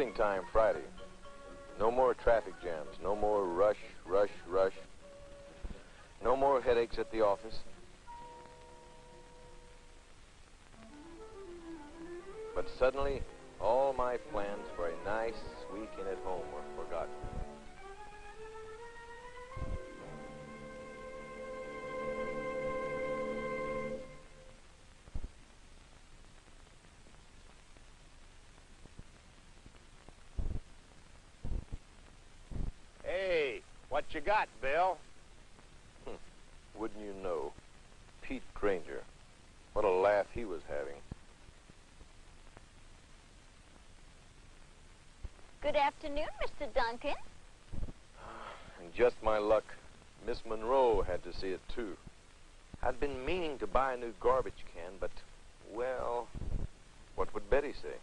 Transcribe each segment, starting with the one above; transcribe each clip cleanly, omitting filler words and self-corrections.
Springtime Friday. No more traffic jams. No more rush, rush, rush. No more headaches at the office. But suddenly, all my plans for a nice weekend at home were forgotten. Hey, what you got, Bill? Wouldn't you know? Pete Granger. What a laugh he was having. Good afternoon, Mr. Duncan. And just my luck, Miss Monroe had to see it, too. I'd been meaning to buy a new garbage can, but, well, what would Betty say?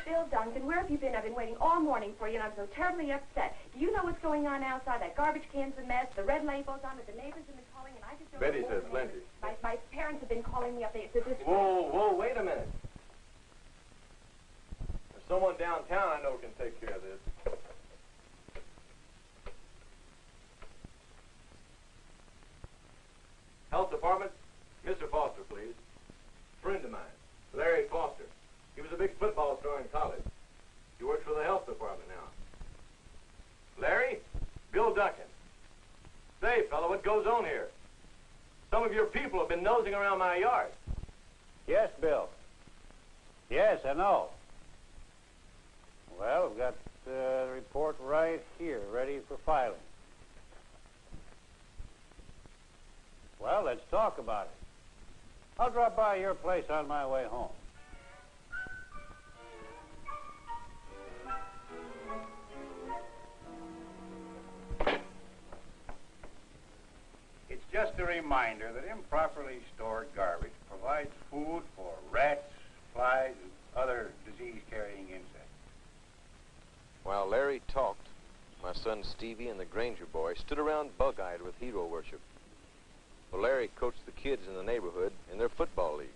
Bill Duncan, where have you been? I've been waiting all morning for you, and I'm so terribly upset. Do you know what's going on outside? That garbage can's a mess, the red labels on it, the neighbors have been calling, and I just don't Betty know. says plenty. My parents have been calling me up. It's a disgrace. Whoa, wait a minute. There's someone downtown I know can take care of this. Health Department, Mr. Foster, please. Friend of mine, Larry Foster. He was a big football star in college. He works for the health department now. Larry, Bill Duncan. Say, fella, what goes on here? Some of your people have been nosing around my yard. Yes, Bill. Yes, I know. Well, we've got the report right here, ready for filing. Well, let's talk about it. I'll drop by your place on my way home. It's just a reminder that improperly stored garbage provides food for rats, flies, and other disease-carrying insects. While Larry talked, my son Stevie and the Granger boy stood around bug-eyed with hero worship. Well, Larry coached the kids in the neighborhood in their football league.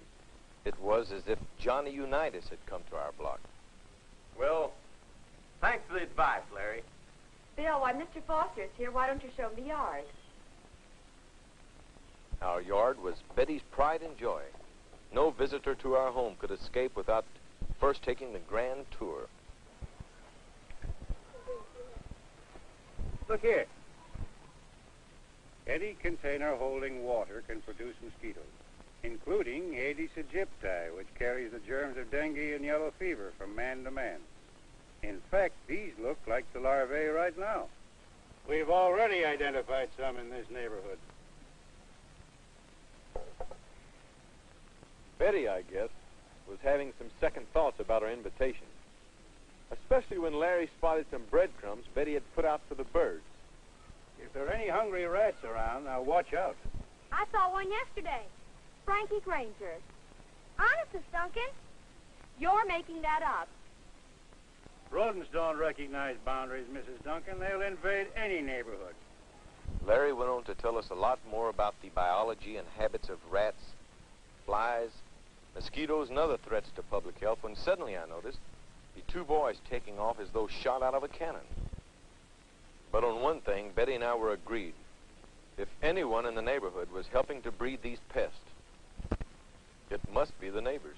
It was as if Johnny Unitas had come to our block. Well, thanks for the advice, Larry. Bill, why, Mr. Foster's here. Why don't you show him the yard? Our yard was Betty's pride and joy. No visitor to our home could escape without first taking the grand tour. Look here. Any container holding water can produce mosquitoes, including Aedes aegypti, which carries the germs of dengue and yellow fever from man to man. In fact, these look like the larvae right now. We've already identified some in this neighborhood. Betty, I guess, was having some second thoughts about our invitation. Especially when Larry spotted some breadcrumbs Betty had put out for the birds. If there are any hungry rats around, now watch out. I saw one yesterday. Frankie Granger. Honest, Miss Duncan. You're making that up. Rodents don't recognize boundaries, Mrs. Duncan. They'll invade any neighborhood. Larry went on to tell us a lot more about the biology and habits of rats, flies, mosquitoes, and other threats to public health when suddenly I noticed the two boys taking off as though shot out of a cannon. But on one thing, Betty and I were agreed. If anyone in the neighborhood was helping to breed these pests, it must be the neighbors.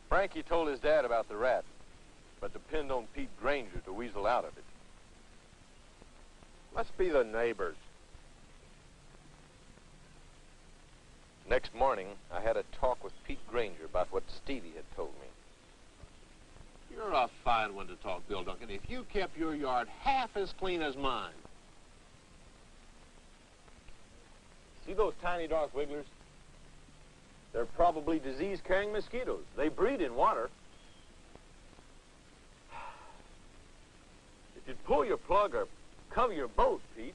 Frankie told his dad about the rat, but depended on Pete Granger to weasel out of it. Must be the neighbors. Next morning, I had a talk with Pete Granger about what Stevie had told me. You're a fine one to talk, Bill Duncan. If you kept your yard half as clean as mine. See those tiny dark wigglers? They're probably disease-carrying mosquitoes. They breed in water. You'd pull your plug or cover your boat, Pete.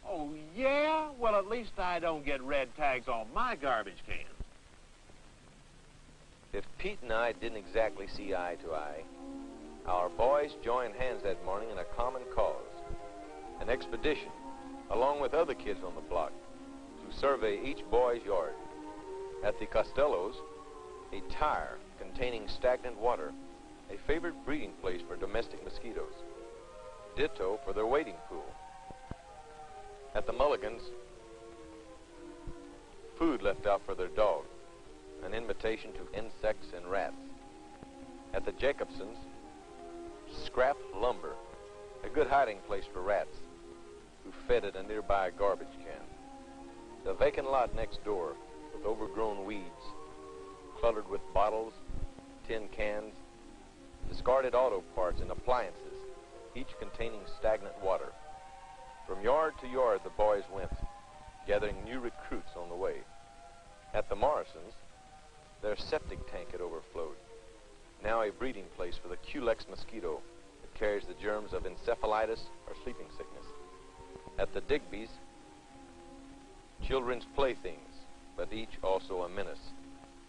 Oh, yeah? Well, at least I don't get red tags on my garbage can. If Pete and I didn't exactly see eye to eye, our boys joined hands that morning in a common cause, an expedition, along with other kids on the block, to survey each boy's yard. At the Costellos, a tire containing stagnant water, a favorite breeding place for domestic mosquitoes. Ditto for their wading pool. At the Mulligans, food left out for their dog, an invitation to insects and rats. At the Jacobsons, scrap lumber, a good hiding place for rats who fed at a nearby garbage can. The vacant lot next door with overgrown weeds, cluttered with bottles, tin cans, discarded auto parts and appliances, each containing stagnant water. From yard to yard the boys went, gathering new recruits on the way. At the Morrisons, their septic tank had overflowed, now a breeding place for the Culex mosquito that carries the germs of encephalitis or sleeping sickness. At the Digby's, children's playthings, but each also a menace,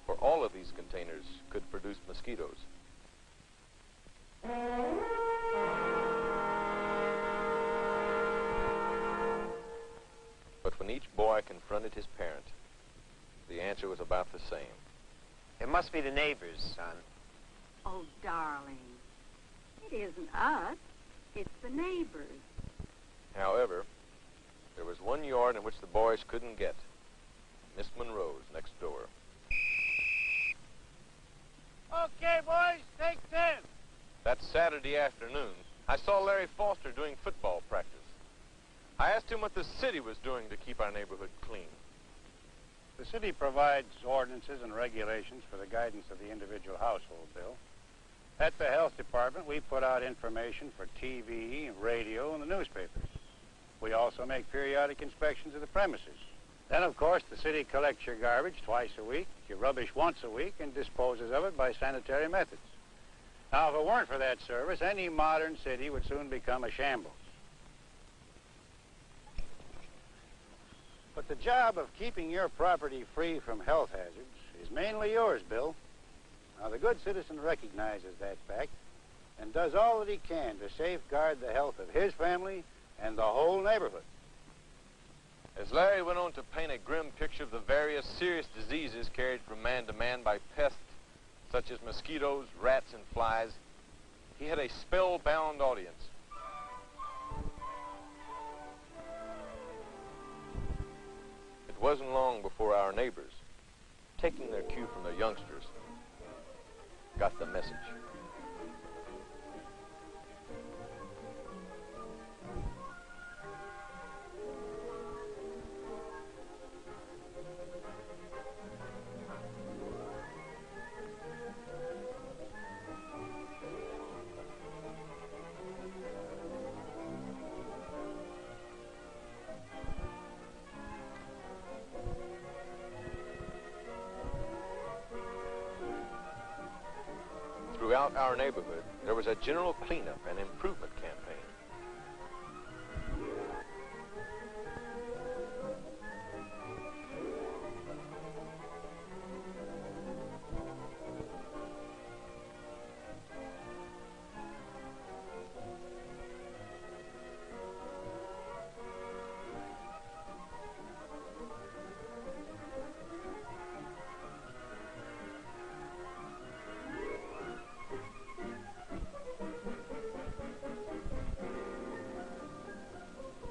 for all of these containers could produce mosquitoes. But when each boy confronted his parent, the answer was about the same. It must be the neighbors, son. Oh, darling, it isn't us. It's the neighbors. However, there was one yard in which the boys couldn't get. Miss Monroe's next door. Okay, boys, take 10. That Saturday afternoon, I saw Larry Foster doing football practice. I asked him what the city was doing to keep our neighborhood clean. The city provides ordinances and regulations for the guidance of the individual household, Bill. At the health department, we put out information for TV, radio, and the newspapers. We also make periodic inspections of the premises. Then, of course, the city collects your garbage twice a week, your rubbish once a week, and disposes of it by sanitary methods. Now, if it weren't for that service, any modern city would soon become a shambles. But the job of keeping your property free from health hazards is mainly yours, Bill. Now, the good citizen recognizes that fact and does all that he can to safeguard the health of his family and the whole neighborhood. As Larry went on to paint a grim picture of the various serious diseases carried from man to man by pests such as mosquitoes, rats, and flies, he had a spellbound audience. It wasn't long before our neighbors, taking their cue from the youngsters, got the message. Throughout our neighborhood, there was a general cleanup and improvement campaign.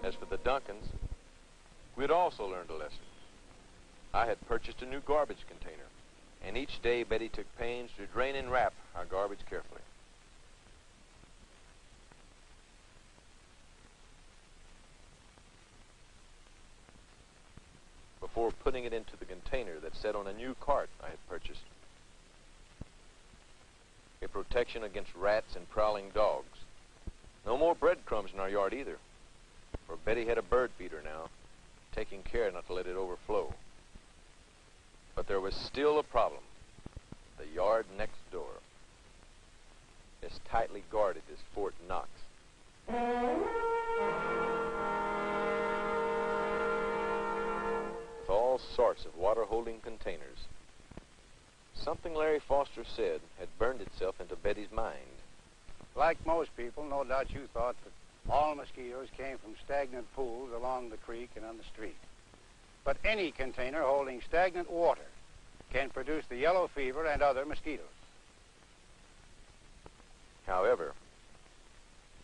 As for the Duncans, we had also learned a lesson. I had purchased a new garbage container, and each day Betty took pains to drain and wrap our garbage carefully. Before putting it into the container that sat on a new cart I had purchased. A protection against rats and prowling dogs. No more breadcrumbs in our yard either. For Betty had a bird feeder now, taking care not to let it overflow. But there was still a problem. The yard next door. As tightly guarded as Fort Knox. With all sorts of water-holding containers. Something Larry Foster said had burned itself into Betty's mind. Like most people, no doubt you thought that all mosquitoes came from stagnant pools along the creek and on the street. But any container holding stagnant water can produce the yellow fever and other mosquitoes. However,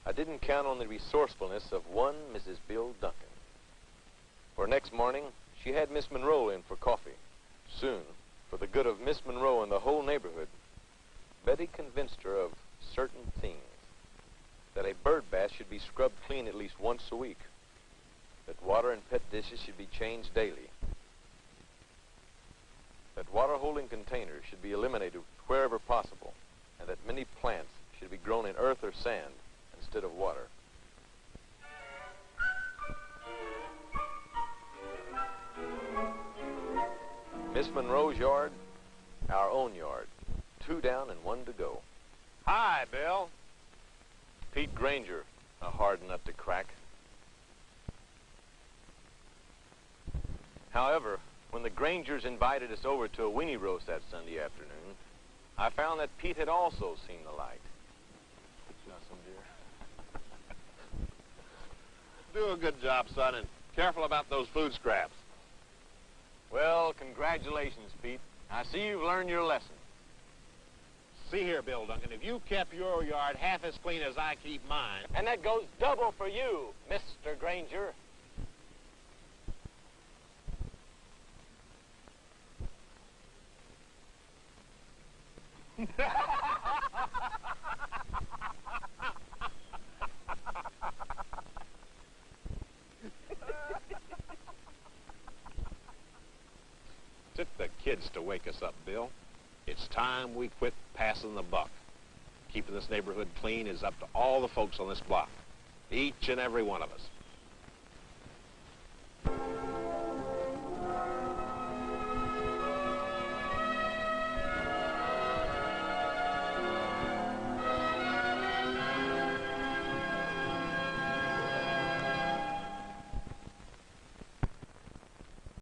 I didn't count on the resourcefulness of one Mrs. Bill Duncan. For next morning, she had Miss Monroe in for coffee. Soon, for the good of Miss Monroe and the whole neighborhood, Betty convinced her of certain things. That a bird bath should be scrubbed clean at least once a week. That water and pet dishes should be changed daily. That water-holding containers should be eliminated wherever possible, and that many plants should be grown in earth or sand instead of water. Miss Monroe's yard, our own yard. 2 down and 1 to go. Hi, Bill. Pete Granger, a hard nut to crack. However, when the Grangers invited us over to a weenie roast that Sunday afternoon, I found that Pete had also seen the light. Do a good job, son, and careful about those food scraps. Well, congratulations, Pete. I see you've learned your lesson. See here, Bill Duncan, if you kept your yard half as clean as I keep mine... And that goes double for you, Mr. Granger. Took the kids to wake us up, Bill. It's time we quit passing the buck. Keeping this neighborhood clean is up to all the folks on this block. Each and every one of us.